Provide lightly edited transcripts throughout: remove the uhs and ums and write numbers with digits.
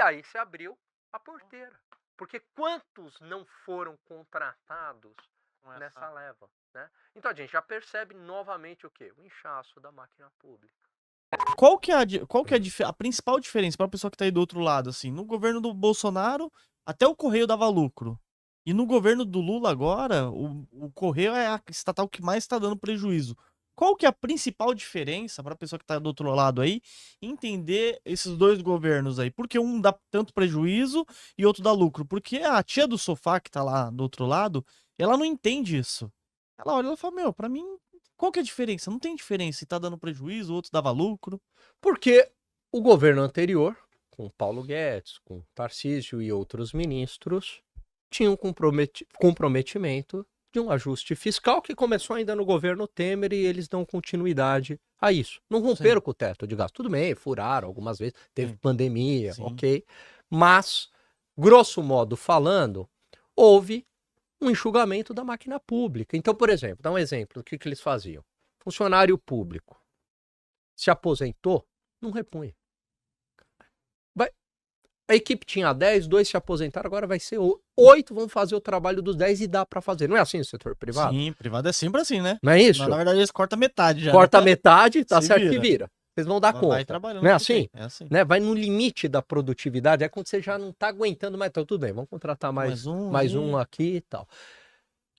E aí se abriu a porteira. Porque quantos não foram contratados nessa leva, né? Então a gente já percebe novamente o quê? O inchaço da máquina pública. Qual que é a principal diferença para a pessoa que tá aí do outro lado, assim? No governo do Bolsonaro, até o Correio dava lucro. E no governo do Lula agora, o Correio é a estatal que mais está dando prejuízo. Qual que é a principal diferença para a pessoa que tá do outro lado aí entender esses dois governos aí? Porque um dá tanto prejuízo e outro dá lucro. Porque a tia do sofá que tá lá do outro lado, ela não entende isso. Ela olha e fala, meu, pra mim, qual que é a diferença? Não tem diferença. Se tá dando prejuízo, o outro dava lucro. Porque o governo anterior, com Paulo Guedes, com Tarcísio e outros ministros, tinha um comprometimento de um ajuste fiscal que começou ainda no governo Temer e eles dão continuidade a isso. Não romperam com o teto de gasto. Tudo bem, furaram algumas vezes, teve pandemia, ok. Mas, grosso modo falando, houve um enxugamento da máquina pública. Então, por exemplo, dá um exemplo do que eles faziam. Funcionário público se aposentou, não repunha. A equipe tinha 10, 2 se aposentaram, agora vai ser 8 vão fazer o trabalho dos 10 e dá pra fazer. Não é assim no setor privado? Sim, privado é sempre assim, né? Não é isso? Na verdade, eles cortam metade já. Corta metade, tá Se certo vira. que vira. Vocês vão dar Vai conta. trabalhando Não é que assim? tem, é assim. Né? Vai no limite da produtividade, é quando você já não tá aguentando mais. Então, tudo bem, vamos contratar mais um aqui e tal.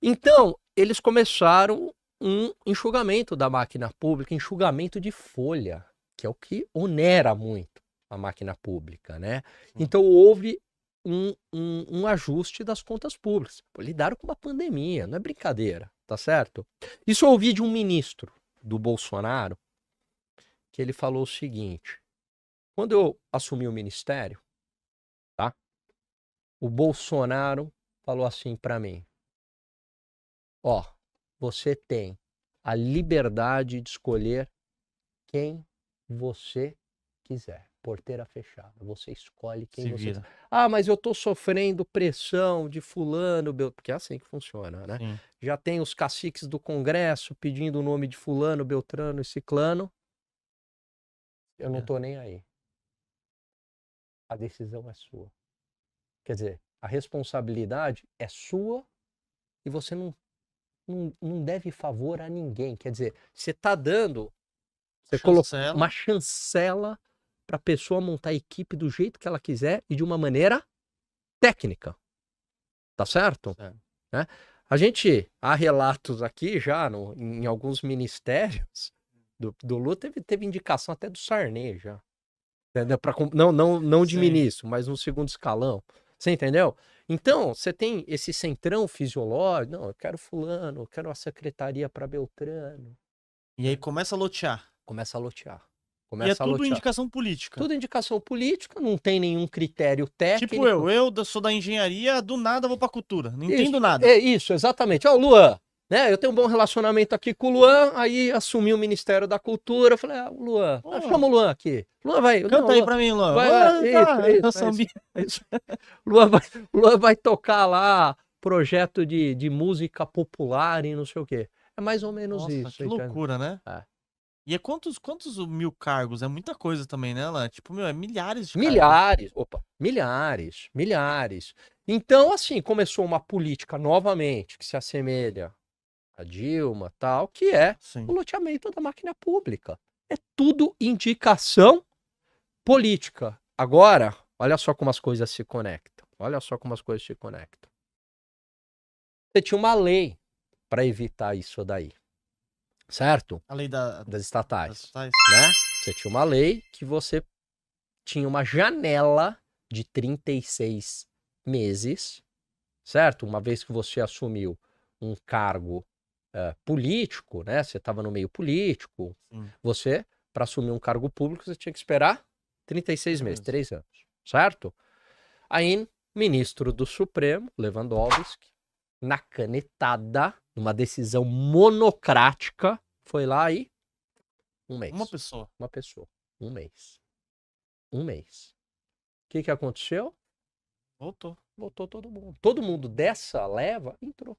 Então, eles começaram um enxugamento da máquina pública, enxugamento de folha, que é o que onera muito a máquina pública, né? Então, houve um ajuste das contas públicas. Pô, lidaram com uma pandemia, não é brincadeira, tá certo? Isso eu ouvi de um ministro do Bolsonaro, que ele falou o seguinte: quando eu assumi o ministério, tá? O Bolsonaro falou assim pra mim: ó, você tem a liberdade de escolher quem você quiser. Porteira fechada. Você escolhe quem você quiser. Ah, mas eu tô sofrendo pressão de fulano, porque é assim que funciona, né? Sim. Já tem os caciques do Congresso pedindo o nome de fulano, Beltrano e Ciclano. Eu não tô nem aí. A decisão é sua. Quer dizer, a responsabilidade é sua e você não deve favor a ninguém. Quer dizer, você tá dando... Você colocou uma chancela para a pessoa montar a equipe do jeito que ela quiser e de uma maneira técnica. Tá certo? Né? Há relatos aqui já em alguns ministérios do Lula, teve indicação até do Sarney já. Entendeu? Não de ministro, mas no segundo escalão. Você entendeu? Então, você tem esse centrão fisiológico. Não, eu quero fulano, eu quero a secretaria para Beltrano. E aí começa a lotear. Começa a lotear. E é tudo indicação política. Tudo indicação política, não tem nenhum critério técnico. Tipo eu sou da engenharia, do nada vou pra cultura. Não entendo nada. É isso, exatamente. Ó, o Luan, né? Eu tenho um bom relacionamento aqui com o Luan, aí assumi o Ministério da Cultura. Falei, o Luan, chama o Luan aqui. Luan vai. Canta aí pra mim, Luan. Isso. Luan vai tocar lá projeto de música popular e não sei o quê. É mais ou menos isso. Que loucura, né? E é quantos mil cargos? É muita coisa também, né, Lá? Tipo, é milhares de cargos. Milhares. Então, assim, começou uma política novamente que se assemelha a Dilma, tal, que é o loteamento da máquina pública. É tudo indicação política. Agora, olha só como as coisas se conectam. Você tinha uma lei para evitar isso daí. Certo? A lei das estatais. Né? Você tinha uma lei que você tinha uma janela de 36 meses, certo? Uma vez que você assumiu um cargo político, né? Você estava no meio político, você, para assumir um cargo público, você tinha que esperar 36 meses, 3 anos, certo? Aí, ministro do Supremo, Lewandowski, na canetada, numa decisão monocrática, foi lá e 1 mês. Uma pessoa. 1 mês. 1 mês. O que aconteceu? Voltou todo mundo. Todo mundo dessa leva entrou.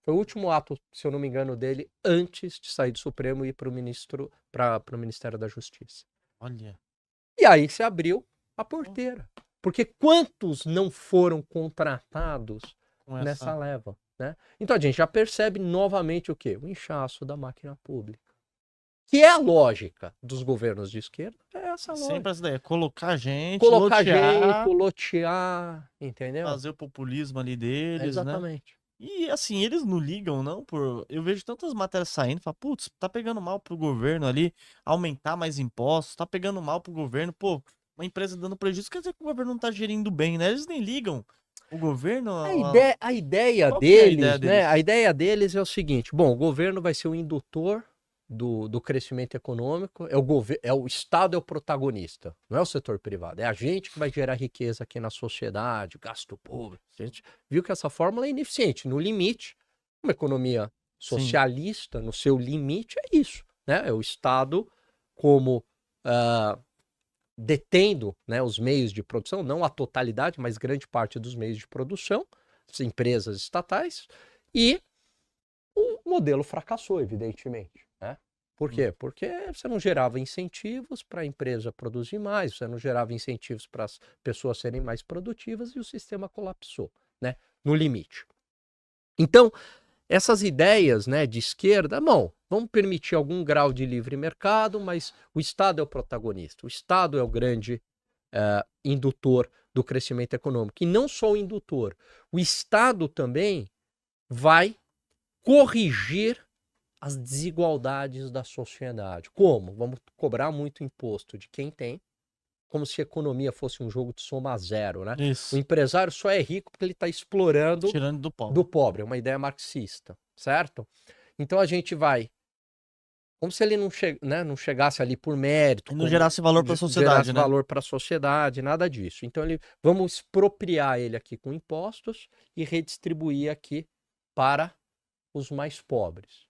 Foi o último ato, se eu não me engano, dele antes de sair do Supremo e ir para o Ministério da Justiça. Olha. E aí se abriu a porteira. Porque quantos não foram contratados nessa leva, né? Então a gente já percebe novamente o quê? O inchaço da máquina pública. Que é a lógica dos governos de esquerda, é essa lógica. Sempre essa ideia, colocar gente, lotear, entendeu? Fazer o populismo ali deles, exatamente. Né? E assim, eles não ligam, não, eu vejo tantas matérias saindo, falo, putz, tá pegando mal pro governo ali, aumentar mais impostos, tá pegando mal pro governo, pô, uma empresa dando prejuízo, quer dizer que o governo não tá gerindo bem, né? Eles nem ligam. O governo... A ideia deles, né? A ideia deles é o seguinte, bom, o governo vai ser o indutor do crescimento econômico, o Estado é o protagonista, não é o setor privado, é a gente que vai gerar riqueza aqui na sociedade, gasto público. A gente viu que essa fórmula é ineficiente, no limite, uma economia socialista, no seu limite, é isso, né? É o Estado como detendo, né, os meios de produção, não a totalidade, mas grande parte dos meios de produção, as empresas estatais, e o modelo fracassou, evidentemente, né? Por quê? Porque você não gerava incentivos para a empresa produzir mais, você não gerava incentivos para as pessoas serem mais produtivas e o sistema colapsou, né? No limite. Então, essas ideias, né, de esquerda, bom, vamos permitir algum grau de livre mercado, mas o Estado é o protagonista, o Estado é o grande indutor do crescimento econômico. E não só o indutor, o Estado também vai corrigir as desigualdades da sociedade. Como? Vamos cobrar muito imposto de quem tem, como se a economia fosse um jogo de soma zero, né? Isso. O empresário só é rico porque ele está explorando tirando do pobre. É uma ideia marxista, certo? Então a gente vai, como se ele não chegasse ali por mérito. Não gerasse valor para a sociedade, gerasse valor para a sociedade, nada disso. Então vamos expropriar ele aqui com impostos e redistribuir aqui para os mais pobres.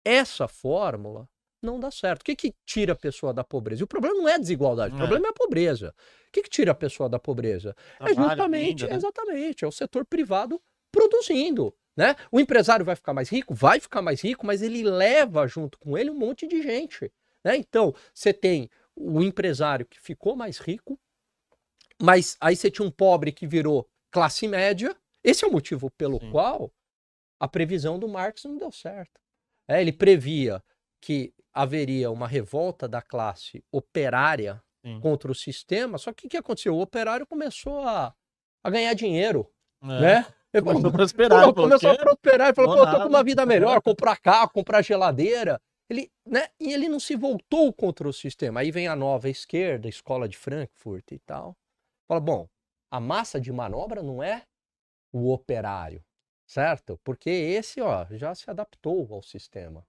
Essa fórmula não dá certo. O que tira a pessoa da pobreza? E o problema não é a desigualdade, o problema é a pobreza. O que tira a pessoa da pobreza? É justamente, né? Exatamente, é o setor privado produzindo, né? O empresário vai ficar mais rico? Vai ficar mais rico, mas ele leva junto com ele um monte de gente, né? Então, você tem o empresário que ficou mais rico, mas aí você tinha um pobre que virou classe média. Esse é o motivo pelo qual a previsão do Marx não deu certo. Ele previa que haveria uma revolta da classe operária contra o sistema, só que o que aconteceu? O operário começou a ganhar dinheiro, né? Ele começou a prosperar. Começou a prosperar, ele falou, pô, eu tô com uma vida melhor, comprar carro, comprar geladeira. E ele não se voltou contra o sistema. Aí vem a nova esquerda, a escola de Frankfurt e tal. Fala, bom, a massa de manobra não é o operário, certo? Porque esse, já se adaptou ao sistema.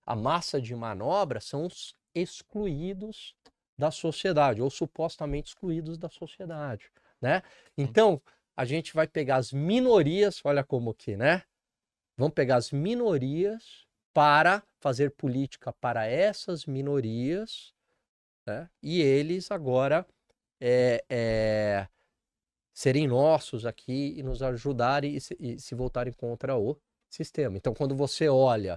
A massa de manobra são os excluídos da sociedade, ou supostamente excluídos da sociedade, né? Então, a gente vai pegar as minorias, olha como que, né? Vamos pegar as minorias para fazer política para essas minorias, né? E eles agora serem nossos aqui e nos ajudarem e se voltarem contra o sistema. Então, quando você olha